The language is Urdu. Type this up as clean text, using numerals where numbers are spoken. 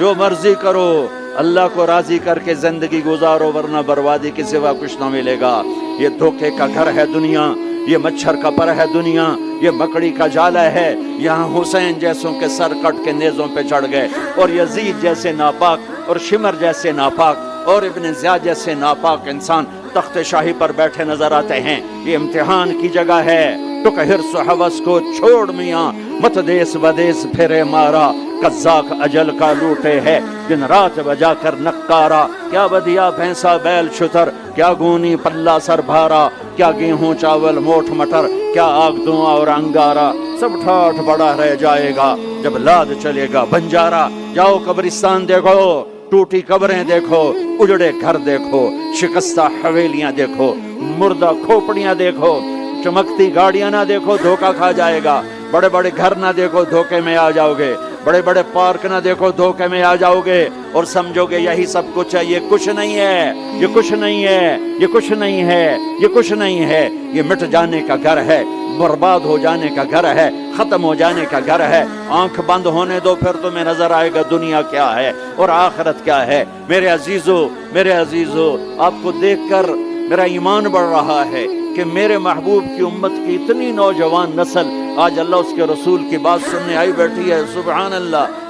جو مرضی کرو، اللہ کو راضی کر کے زندگی گزارو، ورنہ بربادی کے سوا کچھ نہ ملے گا۔ یہ دھوکے کا گھر ہے دنیا، یہ مچھر کا پر ہے دنیا، یہ مکڑی کا جالا ہے۔ یہاں حسین جیسوں کے سر کٹ کے نیزوں پہ چڑھ گئے، اور یزید جیسے ناپاک، اور شمر جیسے ناپاک، اور ابن زیاد جیسے ناپاک انسان تخت شاہی پر بیٹھے نظر آتے ہیں۔ یہ امتحان کی جگہ ہے۔ تو کہ حرص و حوث کو چھوڑ میاں، مت دیس بدیس پھرے مارا، قزاق اجل کا لوٹے ہے دن رات بجا کر نقارا۔ کیا بدیا بھینسا بیل شتر، کیا گونی پلہ سر بھارا، کیا گیہوں چاول موٹھ مٹر، کیا آگ دھواں اور انگارا، سب ٹھاٹھ بڑا رہ جائے گا جب لاد چلے گا بنجارا۔ جاؤ قبرستان دیکھو، ٹوٹی قبریں دیکھو، اجڑے گھر دیکھو، شکستہ حویلیاں دیکھو، مردہ کھوپڑیاں دیکھو، چمکتی گاڑیاں نہ دیکھو، دھوکہ کھا جائے گا۔ بڑے بڑے گھر نہ دیکھو، دھوکے میں آ جاؤ گے۔ بڑے بڑے پارک نہ دیکھو، دھوکے میں آ جاؤ گے، اور سمجھو گے یہی سب کچھ ہے۔ یہ کچھ نہیں ہے، یہ کچھ نہیں ہے، یہ کچھ نہیں ہے، یہ کچھ نہیں ہے۔ یہ مٹ جانے کا گھر ہے، برباد ہو جانے کا گھر ہے، ختم ہو جانے کا گھر ہے۔ آنکھ بند ہونے دو، پھر تمہیں نظر آئے گا دنیا کیا ہے اور آخرت کیا ہے۔ میرے عزیزو، میرے عزیزو، آپ کو دیکھ کر میرا ایمان بڑھ رہا ہے کہ میرے محبوب کی امت کی اتنی نوجوان نسل آج اللہ اس کے رسول کی بات سننے آئی بیٹھی ہے۔ سبحان اللہ۔